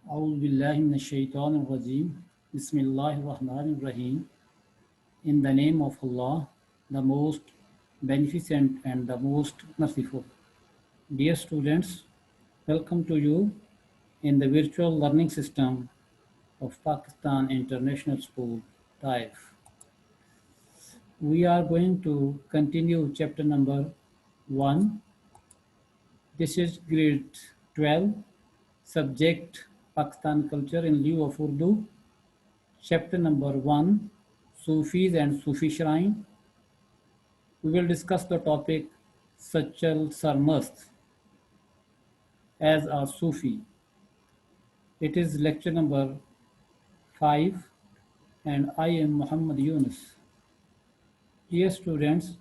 أعوذ بالله من الشيطان الرجيم بسم الله الرحمن الرحيم. In the name of Allah, the most beneficent and the most merciful. Dear students, welcome to you in the virtual learning system of Pakistan International School, TAIF. We are going to continue chapter number 1. This is grade 12, subject Pakistan culture in lieu of Urdu. Chapter number 1, Sufis and Sufi Shrine. We will discuss the topic Sachal Sarmast as a Sufi. It is lecture number 5 and I am Muhammad Yunus. Dear students,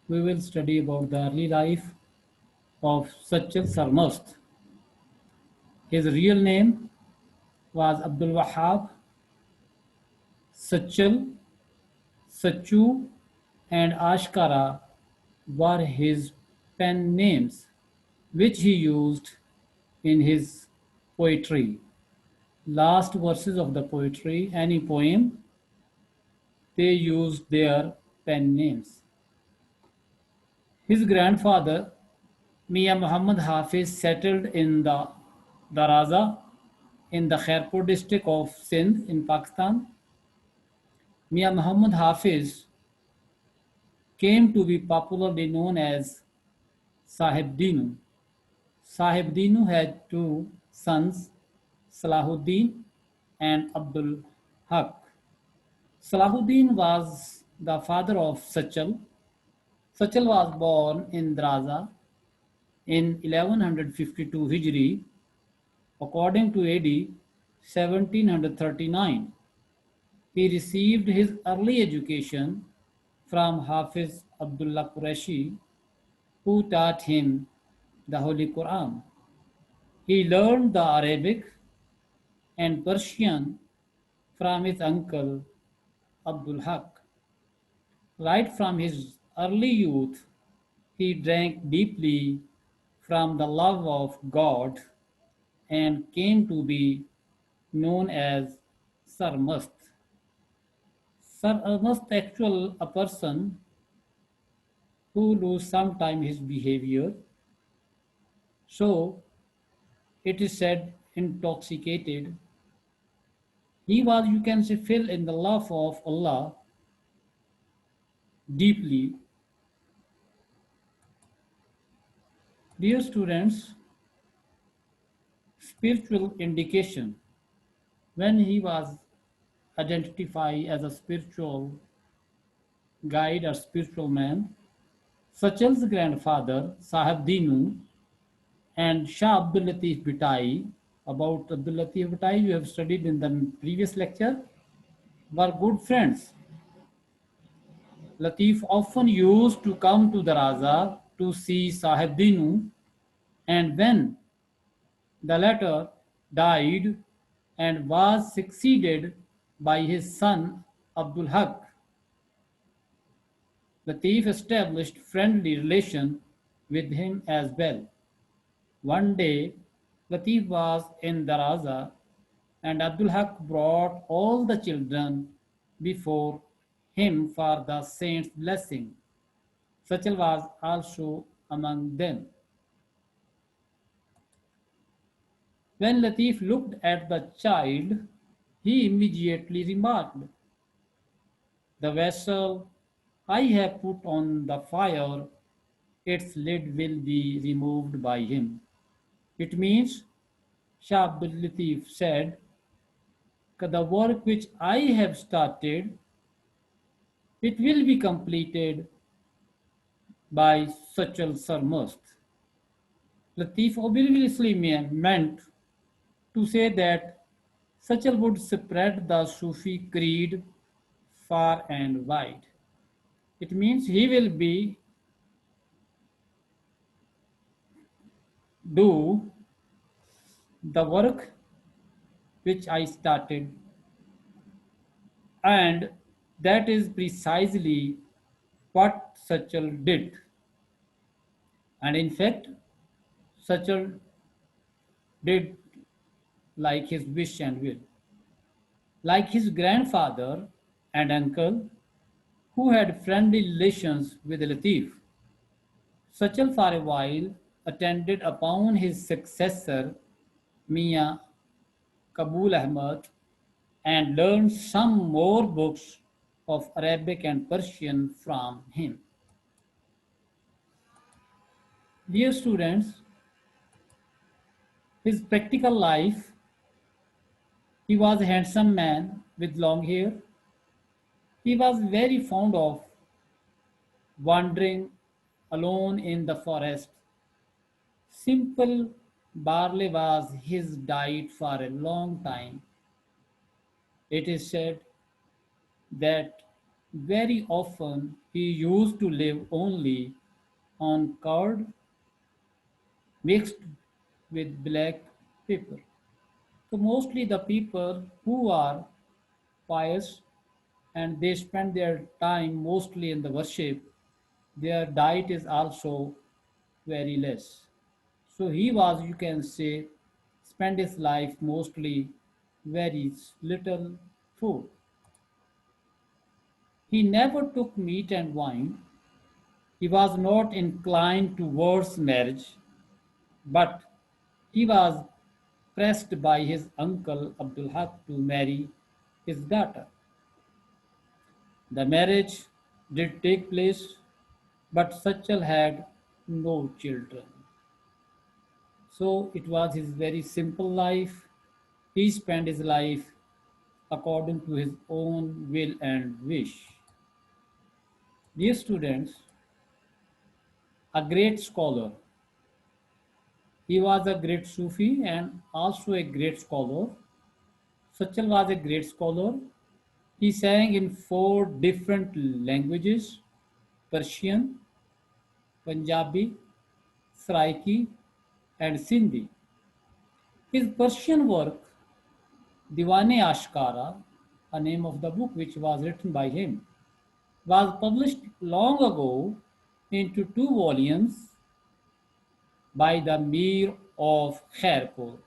we will study about the early life of Sachal Sarmast. His real name was Abdul Wahab. Sachal, Sachu and Ashkara were his pen names, which he used in his poetry. Last verses of the poetry, any poem, they used their pen names. His grandfather, Mian Muhammad Hafiz, settled in the Daraza in the Khairpur district of Sindh in Pakistan. Mian Muhammad Hafiz came to be popularly known as Sahib Dinu. Sahib Dinu had two sons, Salahuddin and Abdul Haq. Salahuddin was the father of Sachal. Sachal was born in Draza in 1152 Hijri, according to AD 1739. He received his early education from Hafiz Abdullah Qureshi, who taught him the Holy Quran. He learned the Arabic and Persian from his uncle Abdul Haq. Right from his early youth, he drank deeply from the love of God and came to be known as Sarmast. Sarmast actual a person who lose sometime his behavior. So it is said intoxicated. He was, you can say, filled in the love of Allah deeply. Dear students, spiritual indication. When he was identified as a spiritual guide or spiritual man, Sachal's grandfather, Sahib Dinu, and Shah Abdul Latif Bhitai, about Abdul Latif Bhitai you have studied in the previous lecture, were good friends. Latif often used to come to the Raza to see Sahib Dinu, and when the latter died and was succeeded by his son Abdul Haq, Latif established friendly relation with him as well. One day, Latif was in Daraza and Abdul Haq brought all the children before him for the saint's blessing. Sachal was also among them. When Latif looked at the child, he immediately remarked, "The vessel I have put on the fire, its lid will be removed by him." It means, Shah Abdul Latif said, "The work which I have started, it will be completed by Sachal Sarmast." Latif obviously meant to say that Sachal would spread the Sufi creed far and wide. It means he will be do the work which I started, and that is precisely what Sachal did. And in fact, Sachal did like his wish and will. Like his grandfather and uncle, who had friendly relations with Latif, Sachal for a while attended upon his successor, Mian Kabul Ahmad, and learned some more books of Arabic and Persian from him. Dear students, his practical life, he was a handsome man with long hair. He was very fond of wandering alone in the forest. Simple barley was his diet for a long time. It is said that very often he used to live only on curd mixed with black pepper. So mostly the people who are pious and they spend their time mostly in the worship, their diet is also very less. So he was, you can say, spend his life mostly very little food. He never took meat and wine. He was not inclined towards marriage, but he was pressed by his uncle Abdul Haq to marry his daughter. The marriage did take place, but Sachal had no children. So it was his very simple life. He spent his life according to his own will and wish. Dear students, a great scholar. He was a great Sufi and also a great scholar. Sachal was a great scholar. He sang in four different languages: Persian, Punjabi, Saraiki, and Sindhi. His Persian work, Diwane Ashkara, a name of the book which was written by him, was published long ago into two volumes by the Mir of Khairpur.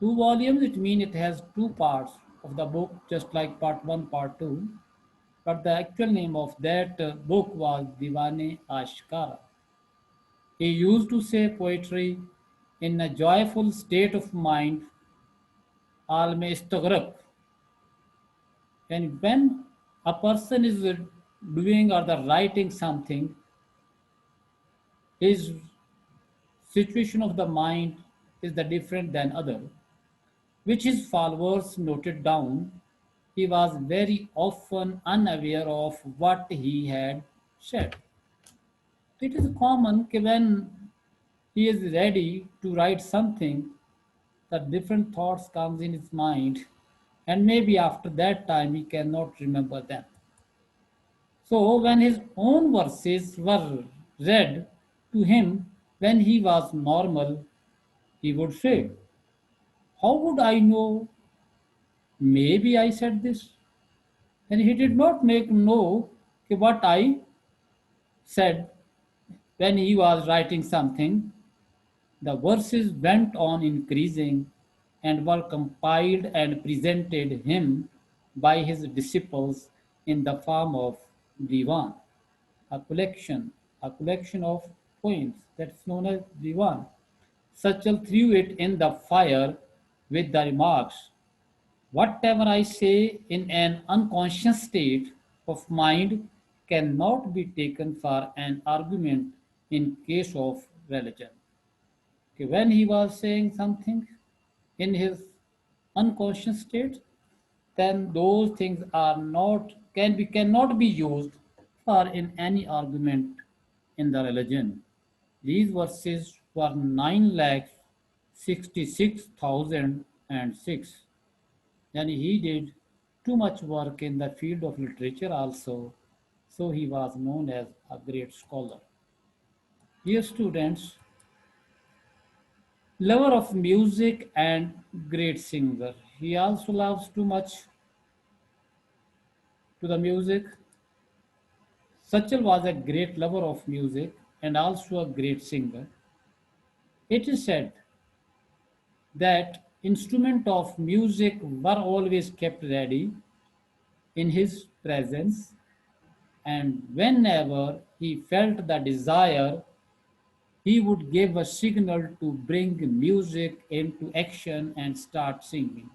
Two volumes, it means it has two parts of the book, just like part one, part two. But the actual name of that book was Diwane Ashkara. He used to say poetry in a joyful state of mind, al mein istaghraq. And when a person is doing or the writing something, his situation of the mind is the different than other, which his followers noted down. He was very often unaware of what he had said. It is common that when he is ready to write something, the different thoughts comes in his mind, and maybe after that time he cannot remember them. So when his own verses were read to him when he was normal, he would say, "How would I know? Maybe I said this." And he did not make know what I said when he was writing something. The verses went on increasing and were compiled and presented him by his disciples in the form of diwan, a collection, a collection of poems that's known as diwan. Sachal threw it in the fire with the remarks, "Whatever I say in an unconscious state of mind cannot be taken for an argument in case of religion." Okay, when he was saying something in his unconscious state, then those things are not cannot be used for in any argument in the religion. These verses were 9,66,006. And he did too much work in the field of literature also, so he was known as a great scholar. Dear students, lover of music and great singer. He also loves too much to the music. Sachal was a great lover of music and also a great singer. It is said that Instruments of music were always kept ready in his presence, and whenever he felt the desire, he would give a signal to bring music into action and start singing.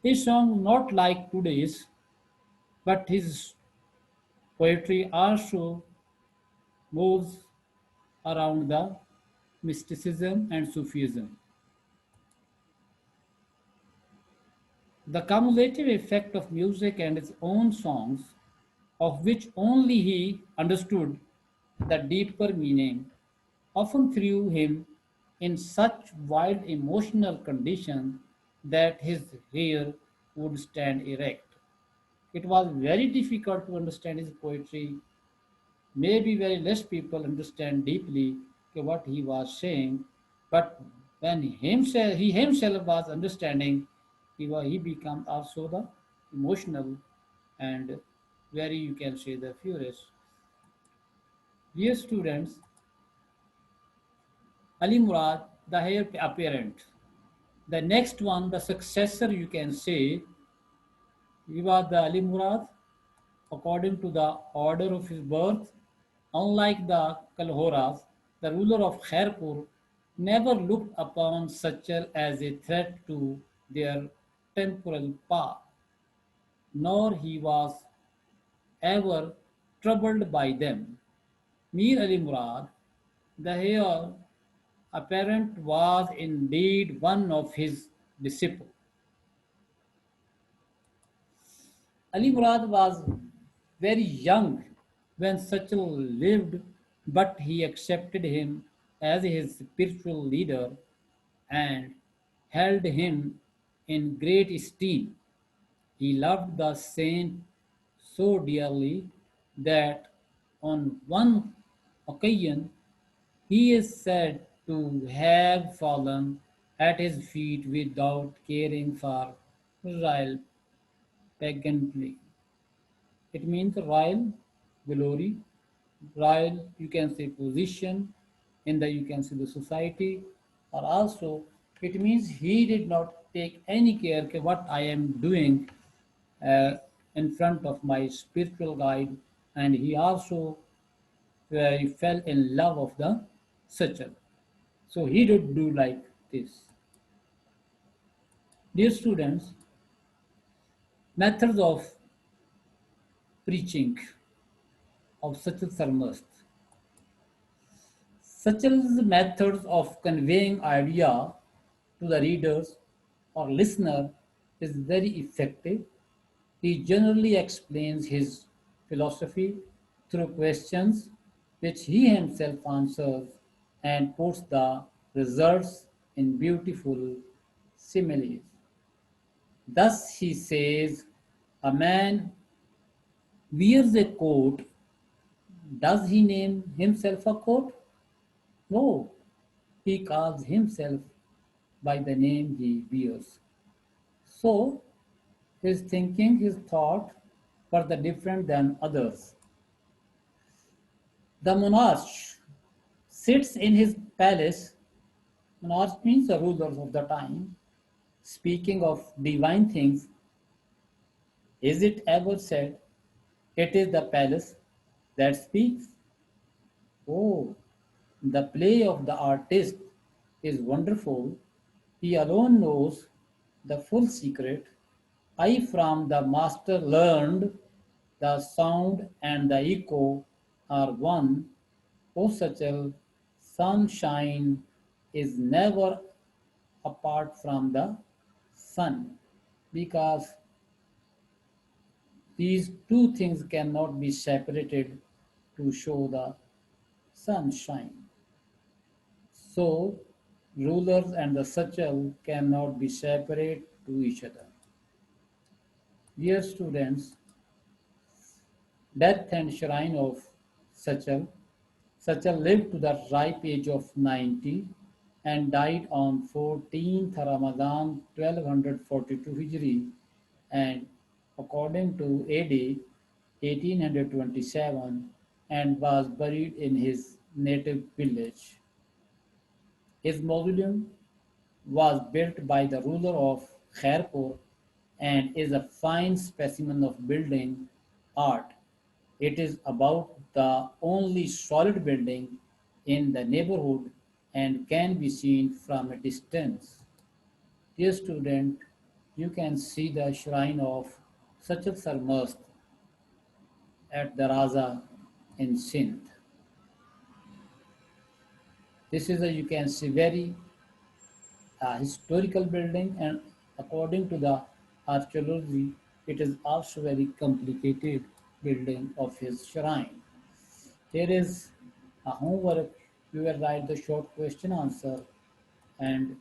His song not like today's, but his poetry also moves around the mysticism and Sufism. The cumulative effect of music and his own songs, of which only he understood the deeper meaning, often threw him in such wild emotional condition that his hair would stand erect. It was very difficult to understand his poetry. Maybe very less people understand deeply what he was saying, but when he himself was understanding, he became also the emotional and very, you can say, the furious. Dear students, Ali Murad, the heir apparent. The next one, the successor, you can say, he was the Ali Murad according to the order of his birth. Unlike the Kalhoras, the ruler of Khairpur never looked upon Sachal as a threat to their temporal power, nor he was ever troubled by them. Mir Ali Murad, the heir apparent, was indeed one of his disciples. Ali Murad was very young when Sachal lived, but he accepted him as his spiritual leader and held him in great esteem. He loved the saint so dearly that on one occasion he is said to have fallen at his feet without caring for royal pageantry. It means royal glory, royal, you can say, position in the, you can say, the society, or also it means he did not take any care of what I am doing uh, in front of my spiritual guide, and he also he fell in love of the Sachal. So he did do like this. Dear students, methods of preaching of Sachal Sarmast. Sachal's methods of conveying idea to the readers or listener is very effective. He generally explains his philosophy through questions which he himself answers and puts the results in beautiful similes. Thus he says, a man wears a coat. Does he name himself a coat? No, he calls himself by the name he bears. So his thinking, his thought were the different than others. The monarch sits in his palace. Monarch means the rulers of the time. Speaking of divine things, is it ever said it is the palace that speaks? Oh, the play of the artist is wonderful. He alone knows the full secret. I from the master learned the sound and the echo are one. O Sachal, sunshine is never apart from the sun because these two things cannot be separated to show the sunshine. So, rulers and the Sachal cannot be separate to each other. Dear students, death and shrine of Sachal. Sachal lived to the ripe age of 90 and died on 14th Ramadan 1242 Hijri, and according to AD 1827, and was buried in his native village. His mausoleum was built by the ruler of Khairpur and is a fine specimen of building art. It is about the only solid building in the neighborhood and can be seen from a distance. Dear student, you can see the shrine of Sachal Sarmast at the Raza in Sindh. This is a you can see very historical building, and according to the archaeology, it is also very complicated building of his shrine. There is a homework. You will write the short question answer and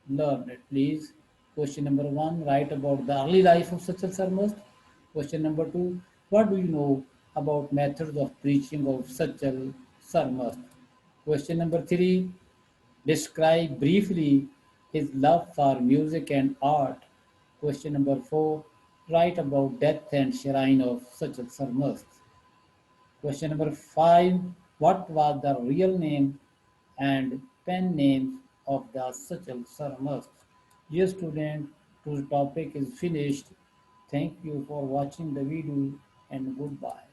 learn it, please. Question number one, write about the early life of Sachal Sarmast. Question number two, what do you know about methods of preaching of Sachal Sarmast? Question number three, describe briefly his love for music and art. Question number four, write about death and shrine of Sachal Sarmast. Question number five, what was the real name and pen name of the Sachal Sarmast? Dear student, today's topic is finished. Thank you for watching the video and goodbye.